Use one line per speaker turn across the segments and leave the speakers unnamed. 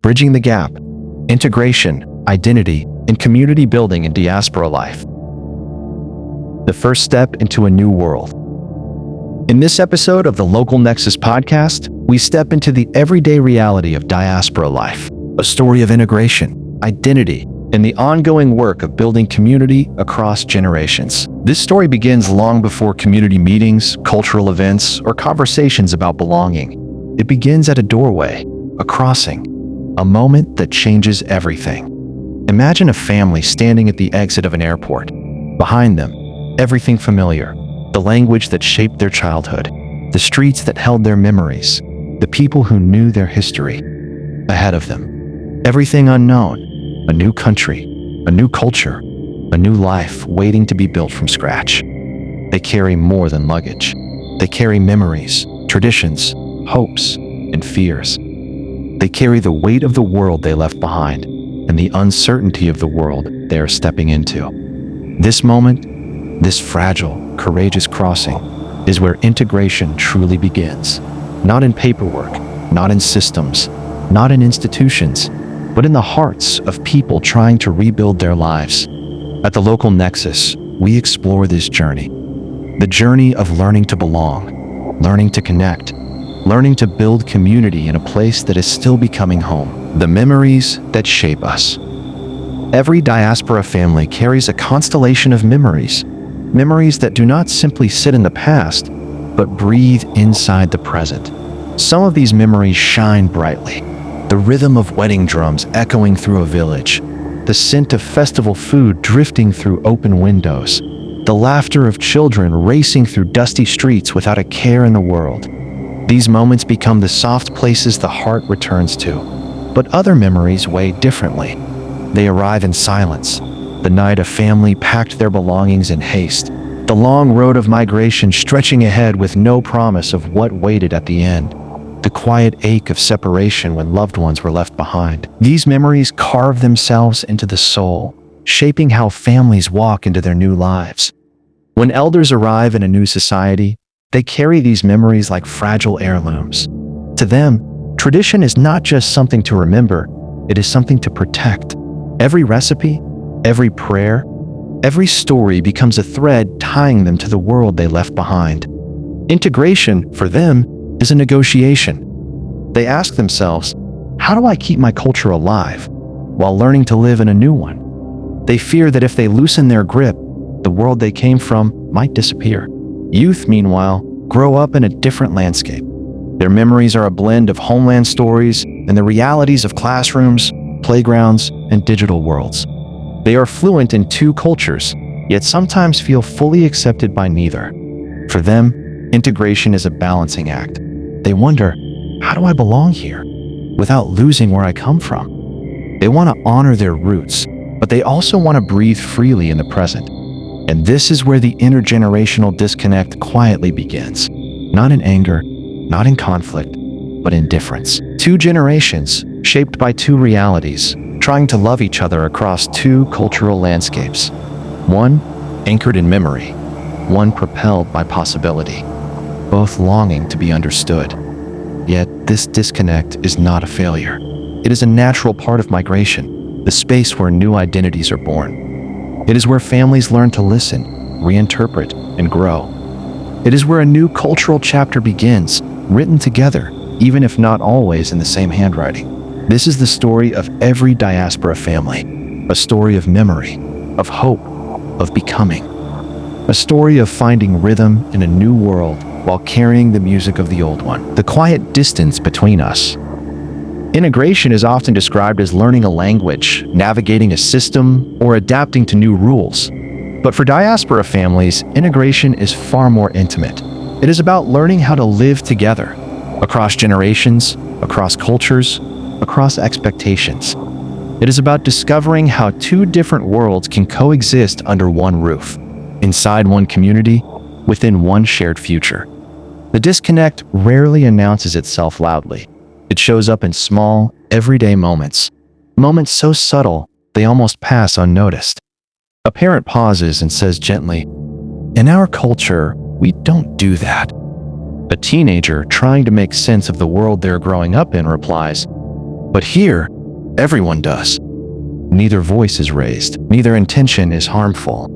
Bridging the gap, integration, identity, and community building in diaspora life. The first step into a new world. In this episode of the Local Nexus podcast, we step into the everyday reality of diaspora life, a story of integration, identity, and the ongoing work of building community across generations. This story begins long before community meetings, cultural events, or conversations about belonging. It begins at a doorway, a crossing, a moment that changes everything. Imagine a family standing at the exit of an airport. Behind them, everything familiar, the language that shaped their childhood, the streets that held their memories, the people who knew their history. Ahead of them, everything unknown, a new country, a new culture, a new life waiting to be built from scratch. They carry more than luggage. They carry memories, traditions, hopes, and fears. They carry the weight of the world they left behind and the uncertainty of the world they are stepping into. This moment, this fragile, courageous crossing, is where integration truly begins. Not in paperwork, not in systems, not in institutions, but in the hearts of people trying to rebuild their lives. At the Local Nexus, we explore this journey. The journey of learning to belong, learning to connect, learning to build community in a place that is still becoming home. The memories that shape us. Every diaspora family carries a constellation of memories. Memories that do not simply sit in the past, but breathe inside the present. Some of these memories shine brightly. The rhythm of wedding drums echoing through a village, the scent of festival food drifting through open windows, the laughter of children racing through dusty streets without a care in the world. These moments become the soft places the heart returns to. But other memories weigh differently. They arrive in silence. The night a family packed their belongings in haste. The long road of migration stretching ahead with no promise of what waited at the end. The quiet ache of separation when loved ones were left behind. These memories carve themselves into the soul, shaping how families walk into their new lives. When elders arrive in a new society, they carry these memories like fragile heirlooms. To them, tradition is not just something to remember, it is something to protect. Every recipe, every prayer, every story becomes a thread tying them to the world they left behind. Integration, for them, is a negotiation. They ask themselves, how do I keep my culture alive while learning to live in a new one? They fear that if they loosen their grip, the world they came from might disappear. Youth, meanwhile, grow up in a different landscape. Their memories are a blend of homeland stories and the realities of classrooms, playgrounds, and digital worlds. They are fluent in two cultures, yet sometimes feel fully accepted by neither. For them, integration is a balancing act. They wonder, how do I belong here without losing where I come from? They want to honor their roots, but they also want to breathe freely in the present. And this is where the intergenerational disconnect quietly begins. Not in anger, not in conflict, but in difference. Two generations, shaped by two realities, trying to love each other across two cultural landscapes. One anchored in memory, one propelled by possibility, both longing to be understood. Yet this disconnect is not a failure. It is a natural part of migration, the space where new identities are born. It is where families learn to listen, reinterpret, and grow. It is where a new cultural chapter begins, written together, even if not always in the same handwriting. This is the story of every diaspora family, a story of memory, of hope, of becoming. A story of finding rhythm in a new world while carrying the music of the old one. The quiet distance between us. Integration is often described as learning a language, navigating a system, or adapting to new rules. But for diaspora families, integration is far more intimate. It is about learning how to live together, across generations, across cultures, across expectations. It is about discovering how two different worlds can coexist under one roof, inside one community, within one shared future. The disconnect rarely announces itself loudly. It shows up in small, everyday moments. Moments so subtle, they almost pass unnoticed. A parent pauses and says gently, "In our culture, we don't do that." A teenager, trying to make sense of the world they're growing up in, replies, But here, everyone does. Neither voice is raised, neither intention is harmful.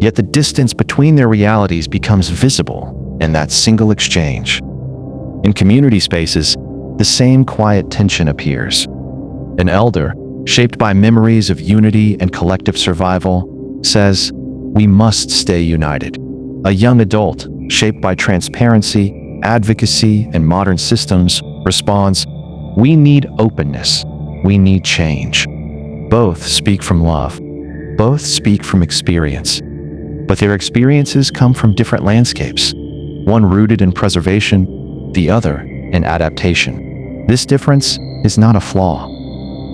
Yet the distance between their realities becomes visible in that single exchange. In community spaces, the same quiet tension appears. An elder, shaped by memories of unity and collective survival, says, "We must stay united." A young adult, shaped by transparency, advocacy, and modern systems, responds, "We need openness. We need change." Both speak from love. Both speak from experience. But their experiences come from different landscapes, one rooted in preservation, the other in adaptation. This difference is not a flaw.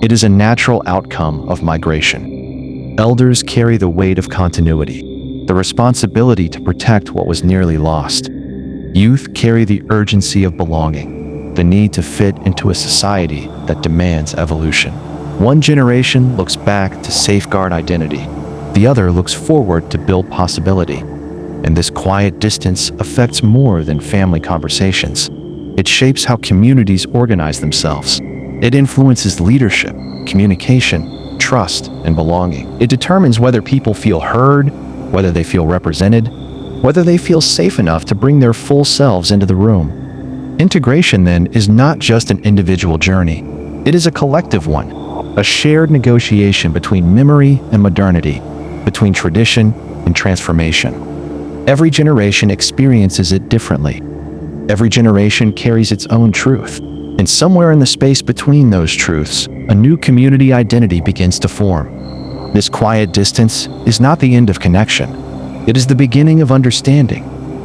It is a natural outcome of migration. Elders carry the weight of continuity, the responsibility to protect what was nearly lost. Youth carry the urgency of belonging, the need to fit into a society that demands evolution. One generation looks back to safeguard identity. The other looks forward to build possibility. And this quiet distance affects more than family conversations. It shapes how communities organize themselves. It influences leadership, communication, trust, and belonging. It determines whether people feel heard, whether they feel represented, whether they feel safe enough to bring their full selves into the room. Integration, then, is not just an individual journey. It is a collective one, a shared negotiation between memory and modernity, between tradition and transformation. Every generation experiences it differently. Every generation carries its own truth. And somewhere in the space between those truths, a new community identity begins to form. This quiet distance is not the end of connection. It is the beginning of understanding,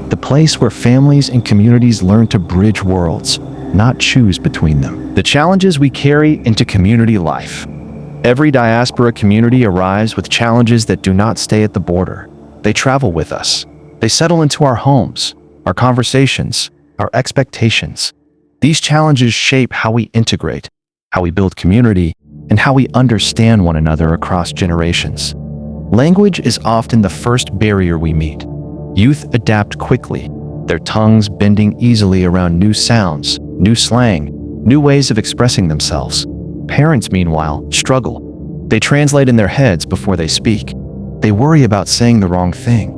the place where families and communities learn to bridge worlds, not choose between them. The challenges we carry into community life. Every diaspora community arrives with challenges that do not stay at the border. They travel with us. They settle into our homes, our conversations, our expectations. These challenges shape how we integrate, how we build community, and how we understand one another across generations. Language is often the first barrier we meet. Youth adapt quickly, their tongues bending easily around new sounds, new slang, new ways of expressing themselves. Parents, meanwhile, struggle. They translate in their heads before they speak. They worry about saying the wrong thing.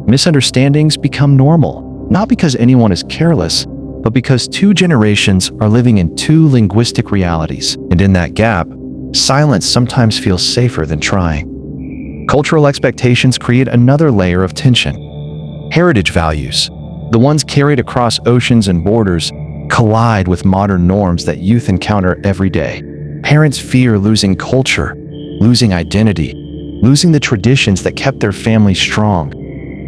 Misunderstandings become normal, not because anyone is careless, but because two generations are living in two linguistic realities. And in that gap, silence sometimes feels safer than trying. Cultural expectations create another layer of tension. Heritage values, the ones carried across oceans and borders, collide with modern norms that youth encounter every day. Parents fear losing culture, losing identity, losing the traditions that kept their family strong.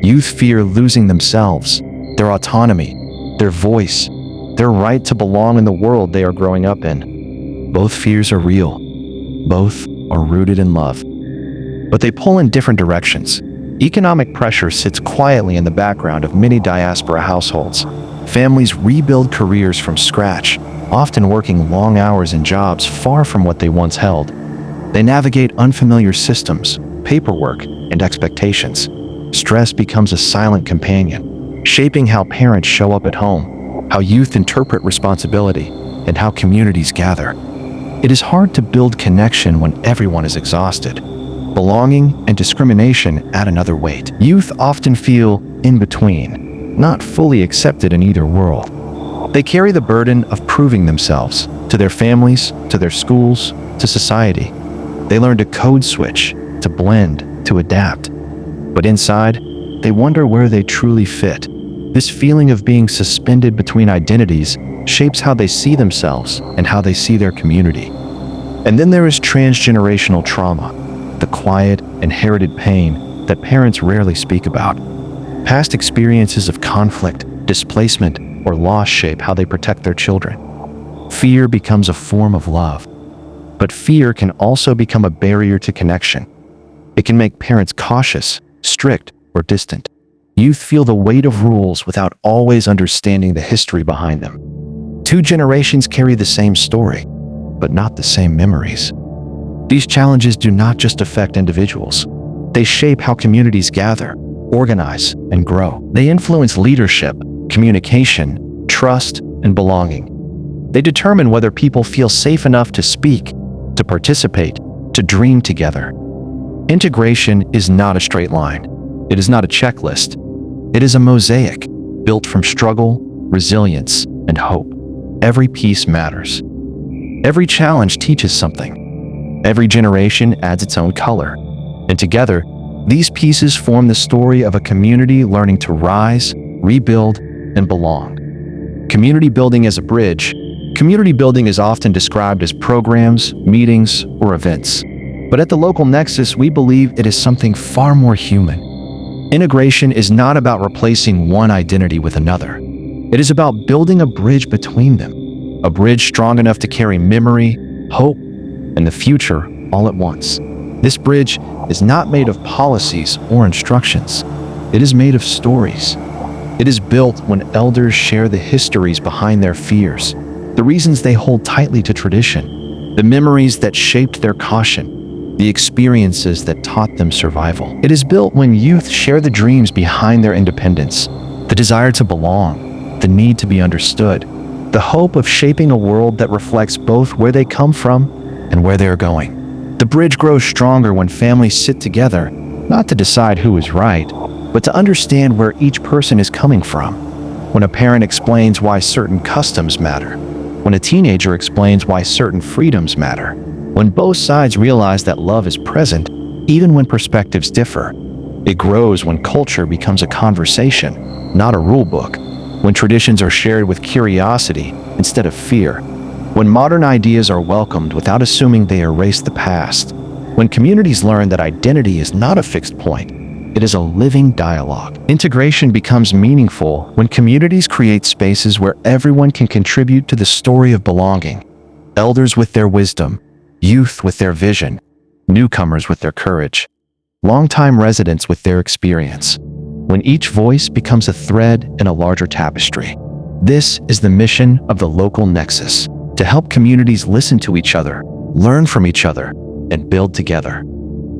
Youth fear losing themselves, their autonomy, their voice, their right to belong in the world they are growing up in. Both fears are real. Both are rooted in love. But they pull in different directions. Economic pressure sits quietly in the background of many diaspora households. Families rebuild careers from scratch, often working long hours in jobs far from what they once held. They navigate unfamiliar systems, paperwork, and expectations. Stress becomes a silent companion, shaping how parents show up at home, how youth interpret responsibility, and how communities gather. It is hard to build connection when everyone is exhausted. Belonging and discrimination add another weight. Youth often feel in between, not fully accepted in either world. They carry the burden of proving themselves to their families, to their schools, to society. They learn to code switch, to blend, to adapt. But inside, they wonder where they truly fit. This feeling of being suspended between identities shapes how they see themselves and how they see their community. And then there is transgenerational trauma, the quiet, inherited pain that parents rarely speak about. Past experiences of conflict, displacement, or loss shape how they protect their children. Fear becomes a form of love. But fear can also become a barrier to connection. It can make parents cautious, strict, or distant. Youth feel the weight of rules without always understanding the history behind them. Two generations carry the same story, but not the same memories. These challenges do not just affect individuals. They shape how communities gather, organize, and grow. They influence leadership, communication, trust, and belonging. They determine whether people feel safe enough to speak, to participate, to dream together. Integration is not a straight line. It is not a checklist. It is a mosaic built from struggle, resilience, and hope. Every piece matters. Every challenge teaches something. Every generation adds its own color. And together, these pieces form the story of a community learning to rise, rebuild, and belong. Community building as a bridge. Community building is often described as programs, meetings, or events. But at the local nexus, we believe it is something far more human. Integration is not about replacing one identity with another. It is about building a bridge between them, a bridge strong enough to carry memory, hope, and the future all at once. This bridge is not made of policies or instructions. It is made of stories. It is built when elders share the histories behind their fears, the reasons they hold tightly to tradition, the memories that shaped their caution, the experiences that taught them survival. It is built when youth share the dreams behind their independence, the desire to belong, the need to be understood, the hope of shaping a world that reflects both where they come from and where they are going. The bridge grows stronger when families sit together, not to decide who is right, but to understand where each person is coming from. When a parent explains why certain customs matter, when a teenager explains why certain freedoms matter, when both sides realize that love is present, even when perspectives differ. It grows when culture becomes a conversation, not a rule book, when traditions are shared with curiosity instead of fear, when modern ideas are welcomed without assuming they erase the past, when communities learn that identity is not a fixed point, it is a living dialogue. Integration becomes meaningful when communities create spaces where everyone can contribute to the story of belonging. Elders with their wisdom, youth with their vision, newcomers with their courage, longtime residents with their experience. When each voice becomes a thread in a larger tapestry. This is the mission of the local nexus, to help communities listen to each other, learn from each other, and build together.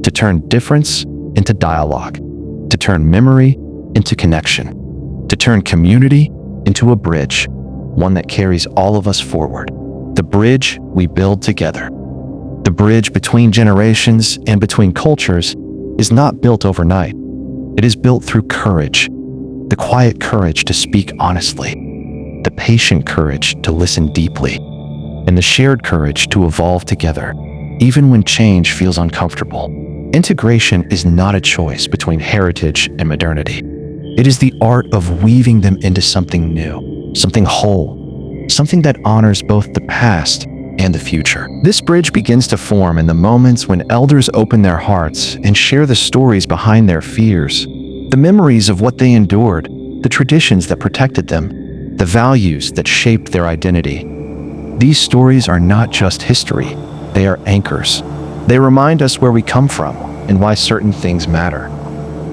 To turn difference into dialogue, to turn memory into connection, to turn community into a bridge, one that carries all of us forward. The bridge we build together. The bridge between generations and between cultures is not built overnight. It is built through courage, the quiet courage to speak honestly, the patient courage to listen deeply, and the shared courage to evolve together, even when change feels uncomfortable. Integration is not a choice between heritage and modernity. It is the art of weaving them into something new, something whole, something that honors both the past and the future. This bridge begins to form in the moments when elders open their hearts and share the stories behind their fears, the memories of what they endured, the traditions that protected them, the values that shaped their identity. These stories are not just history, they are anchors. They remind us where we come from and why certain things matter.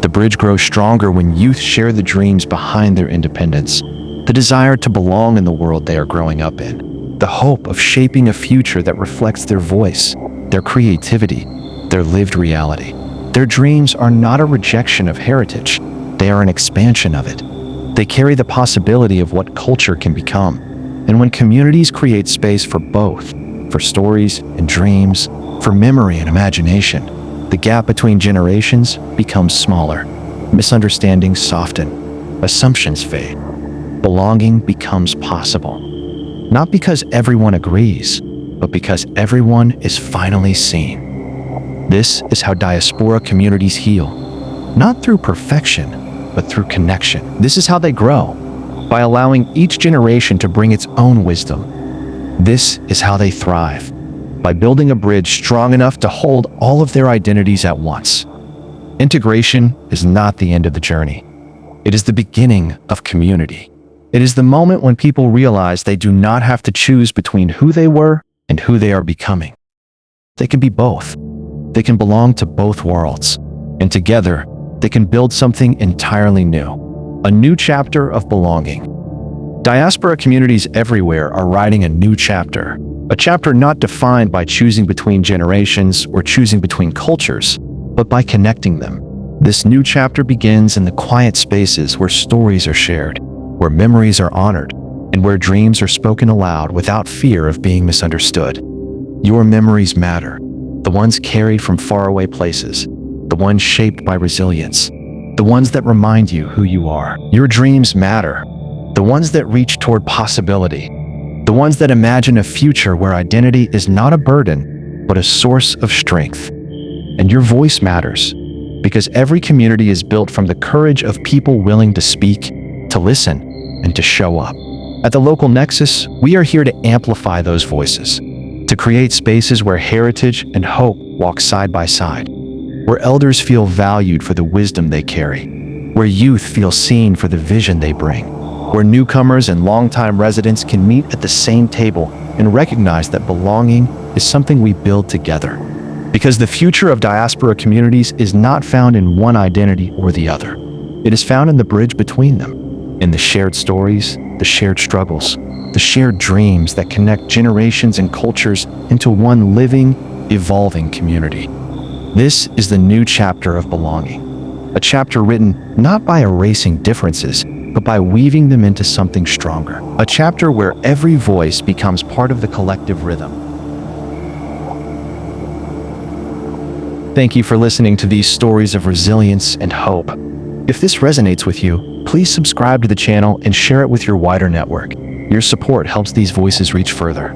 The bridge grows stronger when youth share the dreams behind their independence, the desire to belong in the world they are growing up in, the hope of shaping a future that reflects their voice, their creativity, their lived reality. Their dreams are not a rejection of heritage, they are an expansion of it. They carry the possibility of what culture can become. And when communities create space for both, for stories and dreams, for memory and imagination, the gap between generations becomes smaller. Misunderstandings soften, assumptions fade. Belonging becomes possible. Not because everyone agrees, but because everyone is finally seen. This is how diaspora communities heal, not through perfection, but through connection. This is how they grow, by allowing each generation to bring its own wisdom. This is how they thrive, by building a bridge strong enough to hold all of their identities at once. Integration is not the end of the journey. It is the beginning of community. It is the moment when people realize they do not have to choose between who they were and who they are becoming. They can be both. They can belong to both worlds. And together, they can build something entirely new. A new chapter of belonging. Diaspora communities everywhere are writing a new chapter. A chapter not defined by choosing between generations or choosing between cultures, but by connecting them. This new chapter begins in the quiet spaces where stories are shared, where memories are honored, and where dreams are spoken aloud without fear of being misunderstood. Your memories matter, the ones carried from faraway places, the ones shaped by resilience, the ones that remind you who you are. Your dreams matter, the ones that reach toward possibility, the ones that imagine a future where identity is not a burden, but a source of strength. And your voice matters, because every community is built from the courage of people willing to speak, to listen, and to show up. At the Local Nexus, we are here to amplify those voices, to create spaces where heritage and hope walk side by side, where elders feel valued for the wisdom they carry, where youth feel seen for the vision they bring, where newcomers and longtime residents can meet at the same table and recognize that belonging is something we build together. Because the future of diaspora communities is not found in one identity or the other. It is found in the bridge between them, in the shared stories, the shared struggles, the shared dreams that connect generations and cultures into one living, evolving community. This is the new chapter of belonging, a chapter written not by erasing differences, but by weaving them into something stronger. A chapter where every voice becomes part of the collective rhythm. Thank you for listening to these stories of resilience and hope. If this resonates with you, please subscribe to the channel and share it with your wider network. Your support helps these voices reach further.